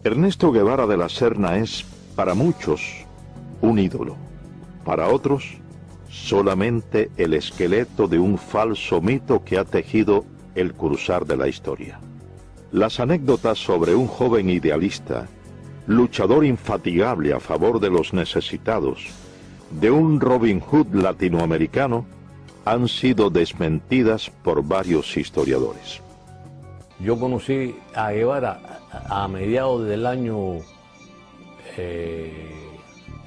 Ernesto Guevara de la Serna es, para muchos, un ídolo. Para otros, solamente el esqueleto de un falso mito que ha tejido el cruzar de la historia. Las anécdotas sobre un joven idealista, luchador infatigable a favor de los necesitados, de un Robin Hood latinoamericano, han sido desmentidas por varios historiadores. Yo conocí a Guevara a mediados del año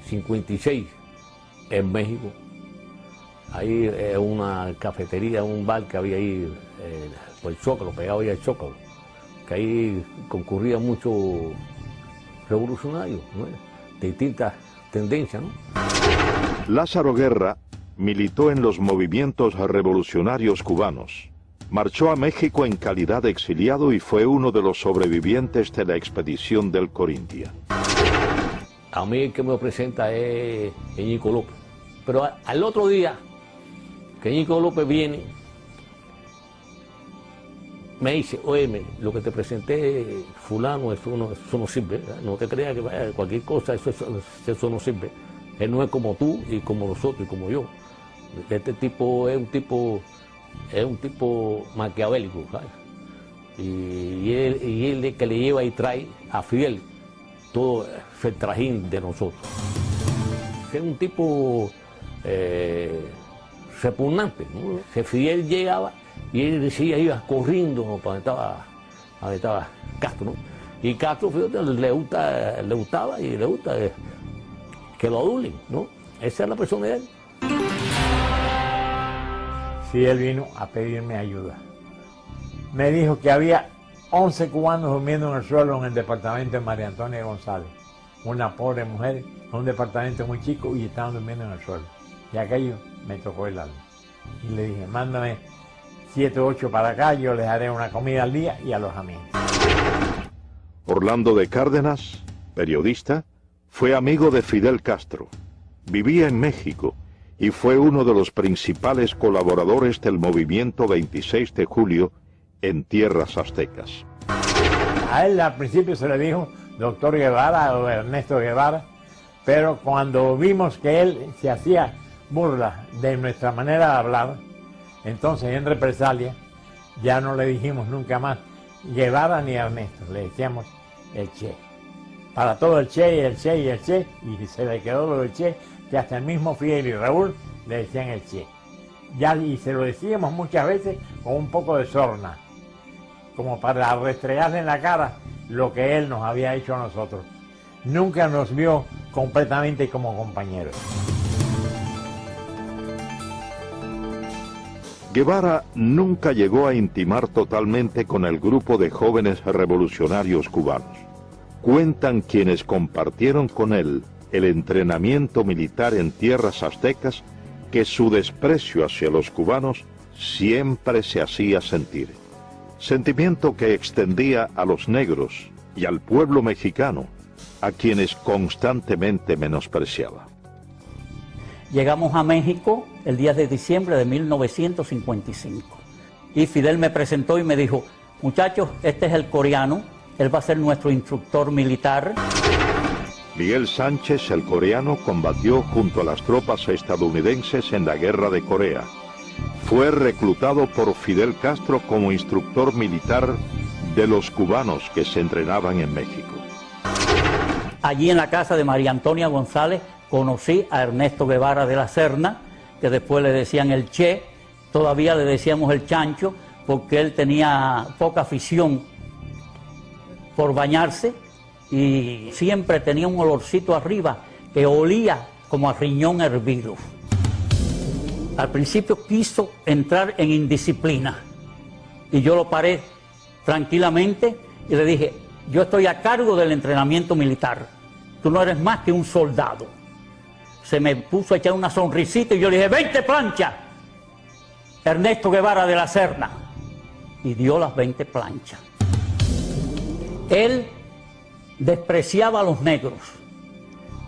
56 en México. Ahí una cafetería, un bar que había ahí por el Zócalo, pegado ahí al Zócalo, que ahí concurrían muchos revolucionarios, ¿no?, de distintas tendencias, ¿no? Lázaro Guerra militó en los movimientos revolucionarios cubanos. Marchó a México en calidad de exiliado y fue uno de los sobrevivientes de la expedición del Corintia. A mí el que me presenta es Íñigo López. Pero al otro día que Íñigo López viene, me dice: oye, lo que te presenté, fulano, eso no sirve, ¿verdad? No te creas que vaya, cualquier cosa, eso no sirve. Él no es como tú y como nosotros y como yo. Este tipo es un tipo maquiavélico, ¿sabes? Y él es que le lleva y trae a Fidel todo el trajín de nosotros. Es un tipo repugnante, ¿no? Que Fidel llegaba y él decía, iba corriendo para donde estaba Castro, ¿no? Y Castro, fíjate, le gustaba y le gusta que lo adulen, ¿no? Esa es la persona de él. Sí, él vino a pedirme ayuda. Me dijo que había 11 cubanos durmiendo en el suelo en el departamento de María Antonia González. Una pobre mujer, en un departamento muy chico, y estaban durmiendo en el suelo. Y aquello me tocó el alma. Y le dije, mándame 7 o 8 para acá, yo les haré una comida al día y alojamiento. Orlando de Cárdenas, periodista, fue amigo de Fidel Castro. Vivía en México y fue uno de los principales colaboradores del movimiento 26 de julio en tierras aztecas. A él al principio se le dijo doctor Guevara o Ernesto Guevara, pero cuando vimos que él se hacía burla de nuestra manera de hablar, entonces en represalia ya no le dijimos nunca más Guevara ni Ernesto, le decíamos el Che. Para todo el Che y el Che y el Che, y se le quedó lo del Che, que hasta el mismo Fidel y Raúl le decían el Che. Ya, y se lo decíamos muchas veces con un poco de sorna, como para restregarle en la cara lo que él nos había hecho a nosotros. Nunca nos vio completamente como compañeros. Guevara nunca llegó a intimar totalmente con el grupo de jóvenes revolucionarios cubanos. Cuentan quienes compartieron con él el entrenamiento militar en tierras aztecas que su desprecio hacia los cubanos siempre se hacía sentir. Sentimiento que extendía a los negros y al pueblo mexicano, a quienes constantemente menospreciaba. Llegamos a México el 10 de diciembre de 1955 y Fidel me presentó y me dijo, muchachos, este es el coreano, él va a ser nuestro instructor militar. Miguel Sánchez, el coreano, combatió junto a las tropas estadounidenses en la Guerra de Corea. Fue reclutado por Fidel Castro como instructor militar de los cubanos que se entrenaban en México. Allí en la casa de María Antonia González conocí a Ernesto Guevara de la Serna, que después le decían el Che, todavía le decíamos el Chancho, porque él tenía poca afición por bañarse y siempre tenía un olorcito arriba que olía como a riñón hervido. Al principio quiso entrar en indisciplina y yo lo paré tranquilamente y le dije, yo estoy a cargo del entrenamiento militar, tú no eres más que un soldado. Se me puso a echar una sonrisita y yo le dije, 20 planchas, Ernesto Guevara de la Serna, y dio las 20 planchas. Él despreciaba a los negros.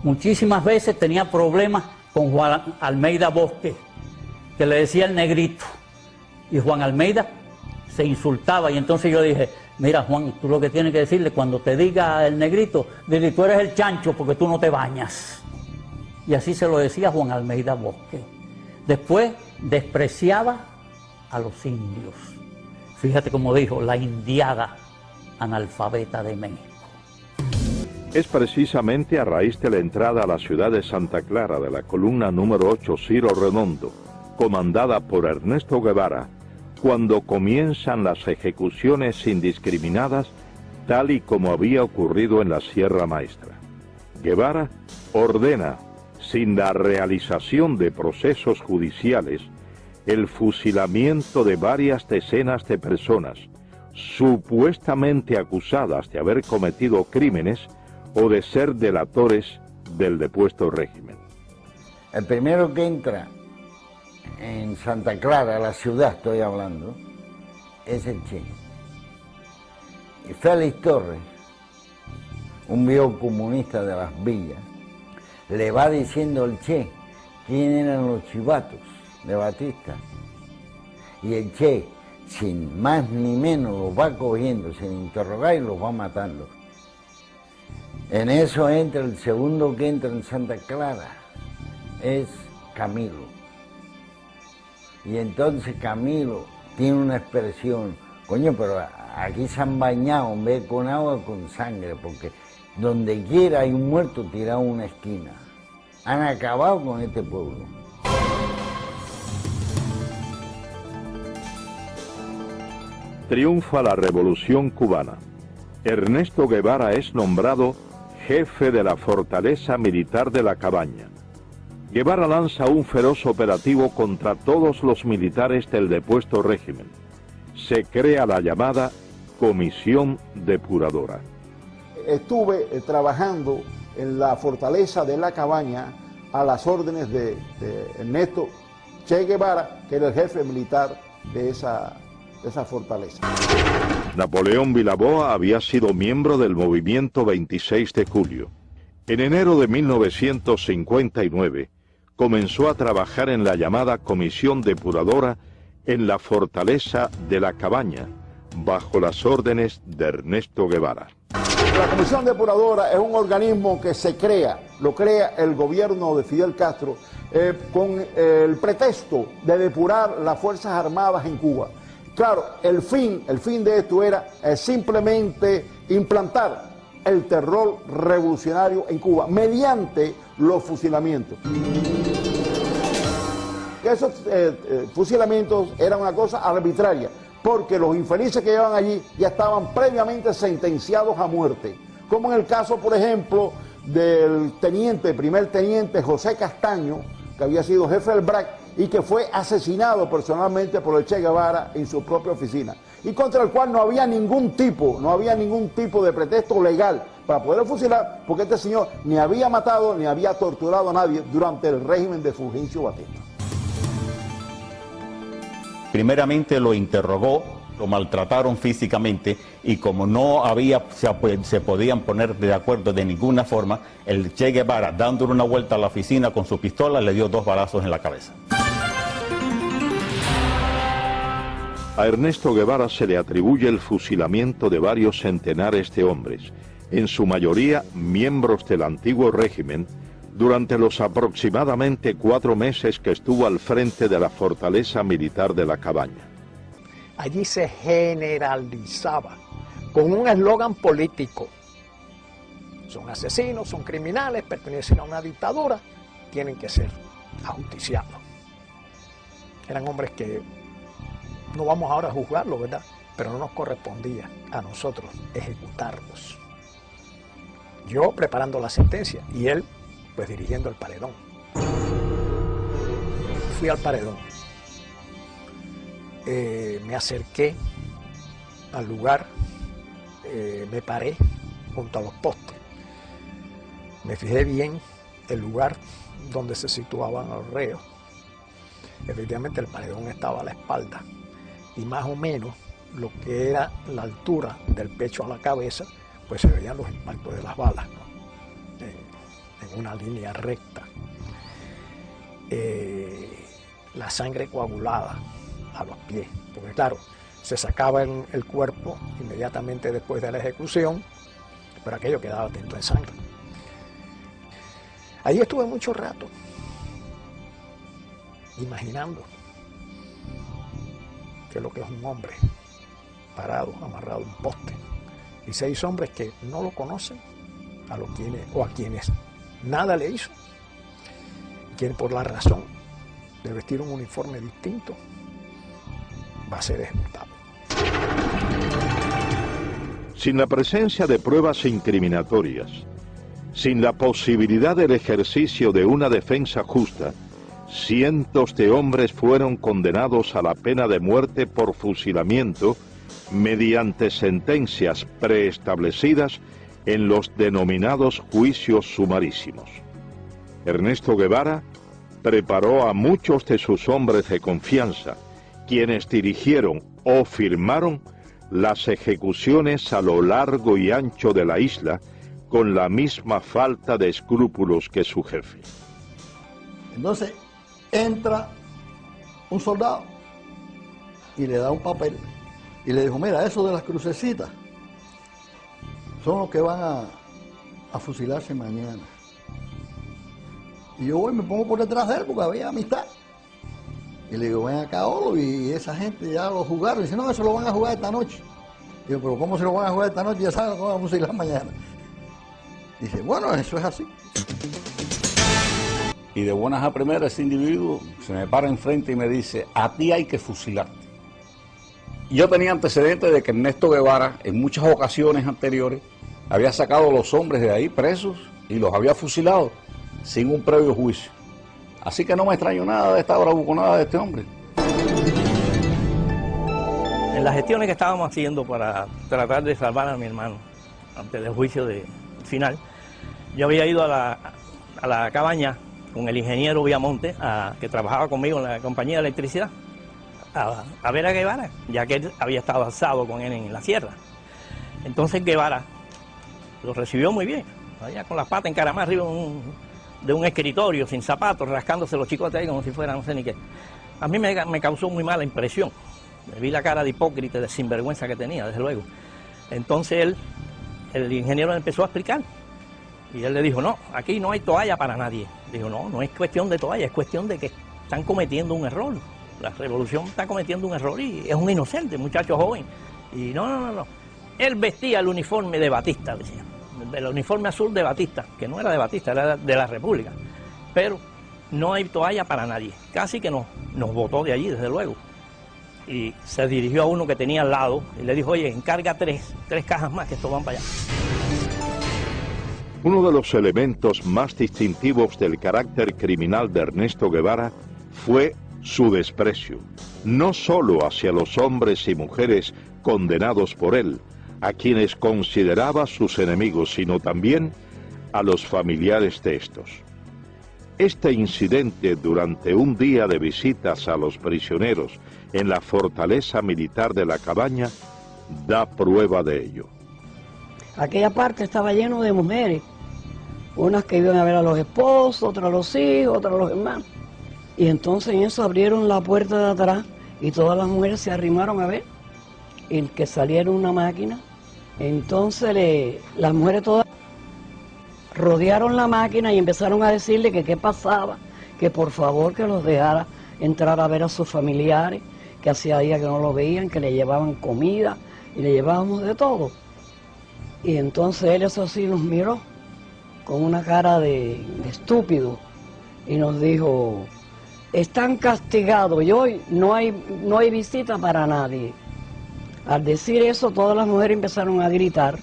Muchísimas veces tenía problemas con Juan Almeida Bosque, que le decía el negrito. Y Juan Almeida se insultaba y entonces yo dije, Mira, Juan, tú lo que tienes que decirle cuando te diga el negrito, dile, tú eres el chancho porque tú no te bañas. Y así se lo decía Juan Almeida Bosque. Después despreciaba a los indios. Fíjate cómo dijo, la indiada analfabeta de México. Es precisamente a raíz de la entrada a la ciudad de Santa Clara de la columna número 8 Ciro Redondo, comandada por Ernesto Guevara, cuando comienzan las ejecuciones indiscriminadas, tal y como había ocurrido en la Sierra Maestra. Guevara ordena, sin la realización de procesos judiciales, el fusilamiento de varias decenas de personas, supuestamente acusadas de haber cometido crímenes o de ser delatores del depuesto régimen. El primero que entra en Santa Clara, la ciudad estoy hablando, es el Che. Y Félix Torres, un viejo comunista de las villas, le va diciendo al Che quién eran los chivatos de Batista. Y el Che, sin más ni menos, los va cogiendo, sin interrogar, y los va matando. En eso entra el segundo que entra en Santa Clara, es Camilo. Y entonces Camilo tiene una expresión, coño, pero aquí se han bañado en vez con agua, con sangre, porque donde quiera hay un muerto tirado en una esquina. Han acabado con este pueblo. Triunfa la Revolución Cubana. Ernesto Guevara es nombrado jefe de la fortaleza militar de La Cabaña. Guevara lanza un feroz operativo contra todos los militares del depuesto régimen. Se crea la llamada Comisión Depuradora. Estuve trabajando en la fortaleza de La Cabaña a las órdenes de Ernesto Che Guevara, que era el jefe militar de esa fortaleza. Napoleón Vilaboa había sido miembro del movimiento 26 de julio. En enero de 1959 comenzó a trabajar en la llamada Comisión Depuradora en la fortaleza de La Cabaña, bajo las órdenes de Ernesto Guevara. La Comisión Depuradora es un organismo que se crea, lo crea el gobierno de Fidel Castro, con el pretexto de depurar las Fuerzas Armadas en Cuba. Claro, el fin de esto era simplemente implantar el terror revolucionario en Cuba mediante los fusilamientos. Esos fusilamientos eran una cosa arbitraria, porque los infelices que llevaban allí ya estaban previamente sentenciados a muerte, como en el caso, por ejemplo, del primer teniente José Castaño, que había sido jefe del BRAC y que fue asesinado personalmente por el Che Guevara en su propia oficina, y contra el cual no había ningún tipo de pretexto legal para poder fusilar, porque este señor ni había matado ni había torturado a nadie durante el régimen de Fulgencio Batista. Primeramente lo interrogó, lo maltrataron físicamente, y como no se podían poner de acuerdo de ninguna forma, el Che Guevara, dándole una vuelta a la oficina con su pistola, le dio 2 balazos en la cabeza. A Ernesto Guevara se le atribuye el fusilamiento de varios centenares de hombres, en su mayoría miembros del antiguo régimen, durante los aproximadamente 4 meses que estuvo al frente de la fortaleza militar de La Cabaña. Allí se generalizaba con un eslogan político: son asesinos, son criminales, pertenecen a una dictadura, tienen que ser ajusticiados. Eran hombres que no vamos ahora a juzgarlos, ¿verdad? Pero no nos correspondía a nosotros ejecutarlos. Yo preparando la sentencia y él pues dirigiendo el paredón. Fui al paredón. Me acerqué al lugar, me paré junto a los postes. Me fijé bien el lugar donde se situaban los reos. Efectivamente el paredón estaba a la espalda y más o menos lo que era la altura del pecho a la cabeza, pues se veían los impactos de las balas, ¿no? En una línea recta. La sangre coagulada a los pies, porque claro, se sacaba el cuerpo inmediatamente después de la ejecución, pero aquello quedaba tinto en sangre. Ahí estuve mucho rato, imaginando que lo que es un hombre parado, amarrado a un poste, y 6 hombres que no lo conocen, a quienes nada le hizo, quien por la razón de vestir un uniforme distinto va a ser ejecutado. Sin la presencia de pruebas incriminatorias, sin la posibilidad del ejercicio de una defensa justa, cientos de hombres fueron condenados a la pena de muerte por fusilamiento mediante sentencias preestablecidas en los denominados juicios sumarísimos. Ernesto Guevara preparó a muchos de sus hombres de confianza, quienes dirigieron o firmaron las ejecuciones a lo largo y ancho de la isla con la misma falta de escrúpulos que su jefe. Entonces entra un soldado y le da un papel y le dijo, mira, eso de las crucecitas son los que van a fusilarse mañana. Y yo voy y me pongo por detrás de él porque había amistad. Y le digo, ven acá, Olo, y esa gente ya lo jugaron. Y dice, no, eso lo van a jugar esta noche. Y yo, pero ¿cómo se lo van a jugar esta noche? Ya saben que van a fusilar mañana. Y dice, bueno, eso es así. Y de buenas a primeras ese individuo se me para enfrente y me dice, a ti hay que fusilarte. Yo tenía antecedentes de que Ernesto Guevara en muchas ocasiones anteriores había sacado a los hombres de ahí presos y los había fusilado sin un previo juicio. Así que no me extraño nada de esta bravuconada de este hombre. En las gestiones que estábamos haciendo para tratar de salvar a mi hermano antes del juicio final, yo había ido a la cabaña con el ingeniero Viamonte, que trabajaba conmigo en la compañía de electricidad, a ver a Guevara, ya que él había estado alzado con él en la sierra. Entonces Guevara lo recibió muy bien, allá con las patas encaramadas arriba de un escritorio, sin zapatos, rascándose los chicotes ahí como si fuera no sé ni qué. A mí me causó muy mala impresión. Me vi la cara de hipócrita, de sinvergüenza que tenía, desde luego. Entonces el ingeniero empezó a explicar. Y él le dijo, no, aquí no hay toalla para nadie. Dijo, no es cuestión de toalla, es cuestión de que están cometiendo un error. La revolución está cometiendo un error y es un inocente, muchacho joven. Y no. Él vestía el uniforme de Batista, decía. El uniforme azul de Batista, que no era de Batista, era de la República. Pero no hay toalla para nadie. Casi que nos botó de allí, desde luego. Y se dirigió a uno que tenía al lado y le dijo, oye, encarga tres cajas más que estos van para allá. Uno de los elementos más distintivos del carácter criminal de Ernesto Guevara fue su desprecio, no solo hacia los hombres y mujeres condenados por él, a quienes consideraba sus enemigos, sino también a los familiares de estos. Este incidente durante un día de visitas a los prisioneros en la fortaleza militar de la Cabaña da prueba de ello. Aquella parte estaba lleno de mujeres, unas que iban a ver a los esposos, otras a los hijos, otras a los hermanos. Y entonces en eso abrieron la puerta de atrás y todas las mujeres se arrimaron a ver y que saliera una máquina. Entonces las mujeres todas rodearon la máquina y empezaron a decirle que qué pasaba, que por favor que los dejara entrar a ver a sus familiares, que hacía días que no lo veían, que le llevaban comida y le llevábamos de todo. Y entonces él eso sí nos miró con una cara de estúpido y nos dijo, están castigados y hoy no hay visita para nadie. Al decir eso todas las mujeres empezaron a gritar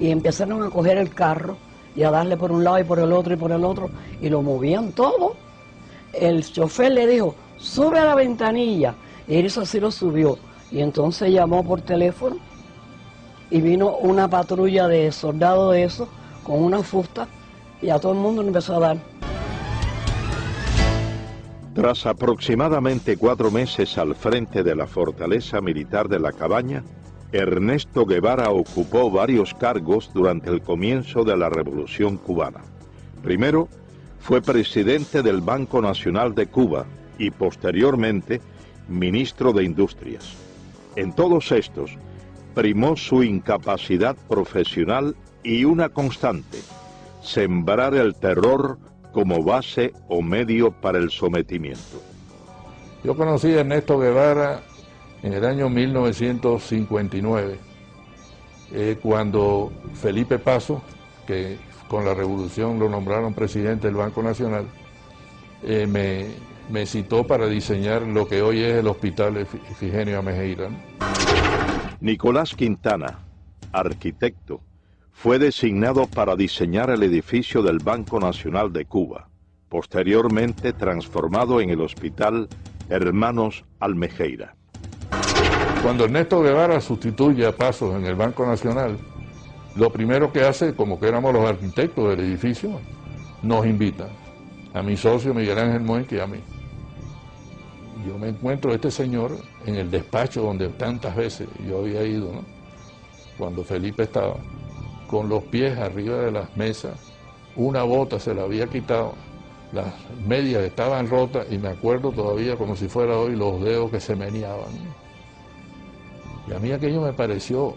y empezaron a coger el carro y a darle por un lado y por el otro y lo movían todo. El chofer le dijo, sube a la ventanilla, y eso sí lo subió. Y entonces llamó por teléfono y vino una patrulla de soldados de esos con una fusta y a todo el mundo le empezó a dar. Tras aproximadamente 4 meses al frente de la fortaleza militar de la Cabaña, Ernesto Guevara ocupó varios cargos durante el comienzo de la Revolución Cubana. Primero, fue presidente del Banco Nacional de Cuba y posteriormente ministro de Industrias. En todos estos, primó su incapacidad profesional y una constante: sembrar el terror como base o medio para el sometimiento. Yo conocí a Ernesto Guevara en el año 1959, cuando Felipe Paso, que con la revolución lo nombraron presidente del Banco Nacional, me citó para diseñar lo que hoy es el Hospital Ifigenia Amejeira, ¿no? Nicolás Quintana, arquitecto, fue designado para diseñar el edificio del Banco Nacional de Cuba, posteriormente transformado en el Hospital Hermanos Almejeira. Cuando Ernesto Guevara sustituye a Pasos en el Banco Nacional, lo primero que hace, como que éramos los arquitectos del edificio, nos invita a mi socio Miguel Ángel Moenque y a mí. Yo me encuentro a este señor en el despacho donde tantas veces yo había ido, ¿no? Cuando Felipe estaba, con los pies arriba de las mesas, una bota se la había quitado, las medias estaban rotas y me acuerdo todavía como si fuera hoy los dedos que se meneaban, ¿no? Y a mí aquello me pareció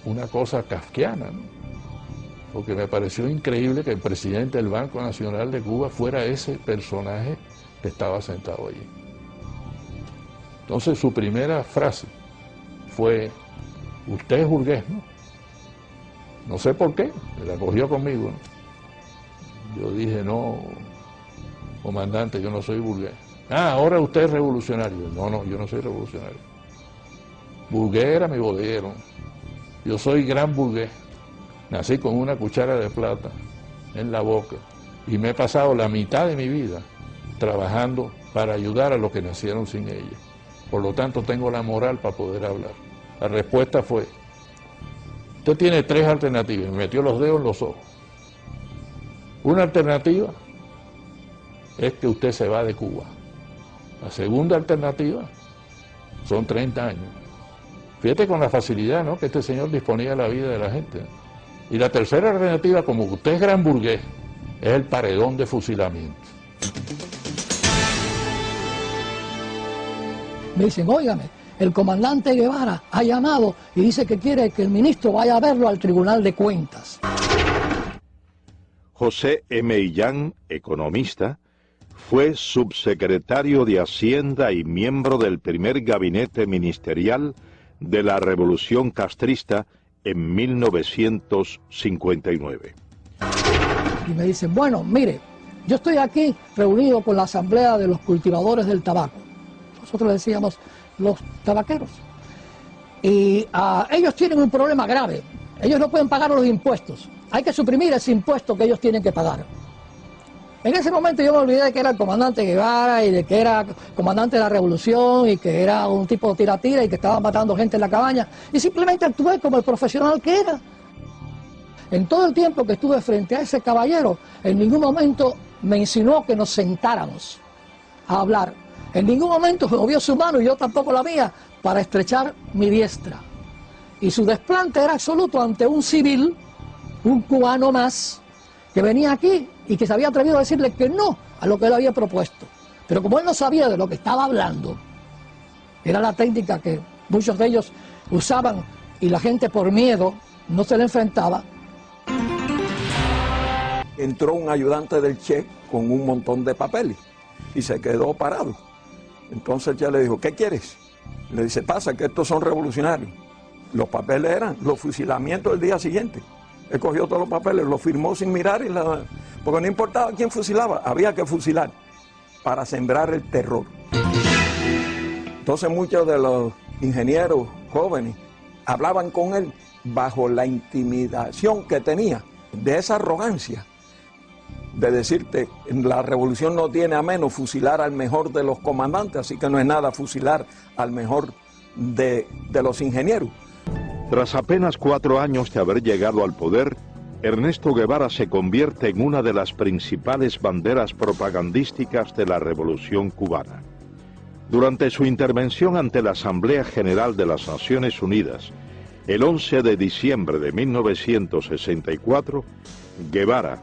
una cosa kafkiana, ¿no? Porque me pareció increíble que el presidente del Banco Nacional de Cuba fuera ese personaje que estaba sentado allí. Entonces su primera frase fue: usted es burgués, ¿no? No sé por qué, la cogió conmigo, ¿no? Yo dije: no, comandante, yo no soy burgués. Ah, ahora usted es revolucionario. No, yo no soy revolucionario. Burgués era mi bodeguero. Yo soy gran burgués. Nací con una cuchara de plata en la boca y me he pasado la mitad de mi vida trabajando para ayudar a los que nacieron sin ella. Por lo tanto, tengo la moral para poder hablar. La respuesta fue: usted tiene tres alternativas. Me metió los dedos en los ojos. Una alternativa es que usted se va de Cuba. La segunda alternativa son 30 años. Fíjate con la facilidad, ¿no?, que este señor disponía de la vida de la gente. Y la tercera alternativa, como usted es gran burgués, es el paredón de fusilamiento. Me dicen: óigame, el comandante Guevara ha llamado y dice que quiere que el ministro vaya a verlo al Tribunal de Cuentas. José M. Illán, economista, fue subsecretario de Hacienda y miembro del primer gabinete ministerial de la Revolución Castrista en 1959. Y me dicen: bueno, mire, yo estoy aquí reunido con la Asamblea de los Cultivadores del Tabaco. Nosotros le decíamos los tabaqueros. Y ellos tienen un problema grave. Ellos no pueden pagar los impuestos. Hay que suprimir ese impuesto que ellos tienen que pagar. En ese momento yo me olvidé de que era el comandante Guevara y de que era comandante de la revolución y que era un tipo de tira-tira y que estaba matando gente en la cabaña. Y simplemente actué como el profesional que era. En todo el tiempo que estuve frente a ese caballero, en ningún momento me insinuó que nos sentáramos a hablar. En ningún momento movió su mano y yo tampoco la mía para estrechar mi diestra. Y su desplante era absoluto ante un civil, un cubano más, que venía aquí y que se había atrevido a decirle que no a lo que él había propuesto. Pero como él no sabía de lo que estaba hablando, era la técnica que muchos de ellos usaban y la gente por miedo no se le enfrentaba. Entró un ayudante del Che con un montón de papeles y se quedó parado. Entonces ya le dijo: ¿qué quieres? Le dice: pasa que estos son revolucionarios. Los papeles eran los fusilamientos del día siguiente. Él cogió todos los papeles, los firmó sin mirar, porque no importaba quién fusilaba, había que fusilar para sembrar el terror. Entonces muchos de los ingenieros jóvenes hablaban con él bajo la intimidación que tenía de esa arrogancia de decirte: la revolución no tiene a menos fusilar al mejor de los comandantes, así que no es nada fusilar al mejor de los ingenieros. Tras apenas 4 años de haber llegado al poder, Ernesto Guevara se convierte en una de las principales banderas propagandísticas de la Revolución cubana. Durante su intervención ante la Asamblea General de las Naciones Unidas, el 11 de diciembre de 1964, Guevara,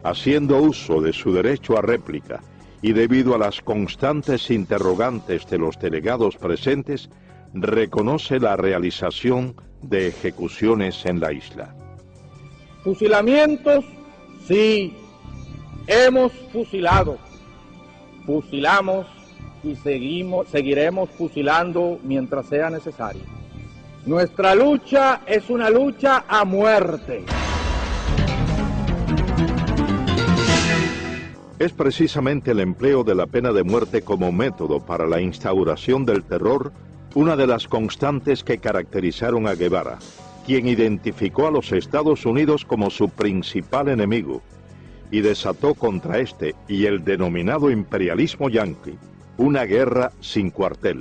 haciendo uso de su derecho a réplica y debido a las constantes interrogantes de los delegados presentes, reconoce la realización de ejecuciones en la isla. Fusilamientos, sí, hemos fusilado, fusilamos y seguiremos fusilando mientras sea necesario. Nuestra lucha es una lucha a muerte. Es precisamente el empleo de la pena de muerte como método para la instauración del terror una de las constantes que caracterizaron a Guevara, quien identificó a los Estados Unidos como su principal enemigo y desató contra este y el denominado imperialismo yanqui una guerra sin cuartel,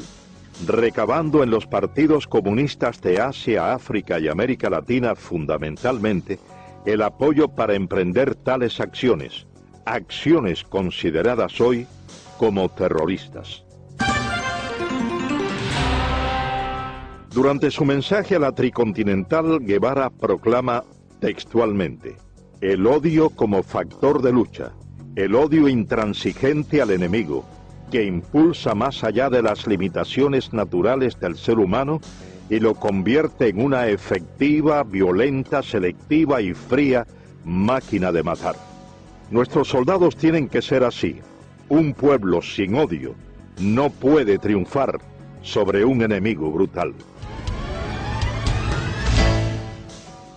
recabando en los partidos comunistas de Asia, África y América Latina fundamentalmente el apoyo para emprender tales acciones, acciones consideradas hoy como terroristas. Durante su mensaje a la Tricontinental, Guevara proclama textualmente: el odio como factor de lucha, el odio intransigente al enemigo, que impulsa más allá de las limitaciones naturales del ser humano y lo convierte en una efectiva, violenta, selectiva y fría máquina de matar. Nuestros soldados tienen que ser así. Un pueblo sin odio no puede triunfar sobre un enemigo brutal.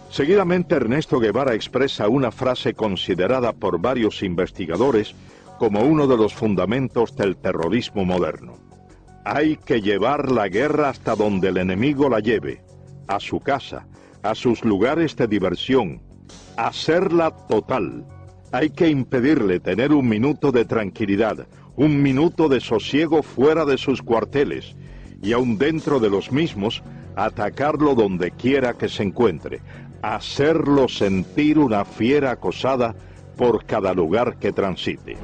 Seguidamente Ernesto Guevara expresa una frase considerada por varios investigadores como uno de los fundamentos del terrorismo moderno. Hay que llevar la guerra hasta donde el enemigo la lleve, a su casa, a sus lugares de diversión, hacerla total. Hay que impedirle tener un minuto de tranquilidad, un minuto de sosiego fuera de sus cuarteles, y aún dentro de los mismos, atacarlo donde quiera que se encuentre, hacerlo sentir una fiera acosada por cada lugar que transite.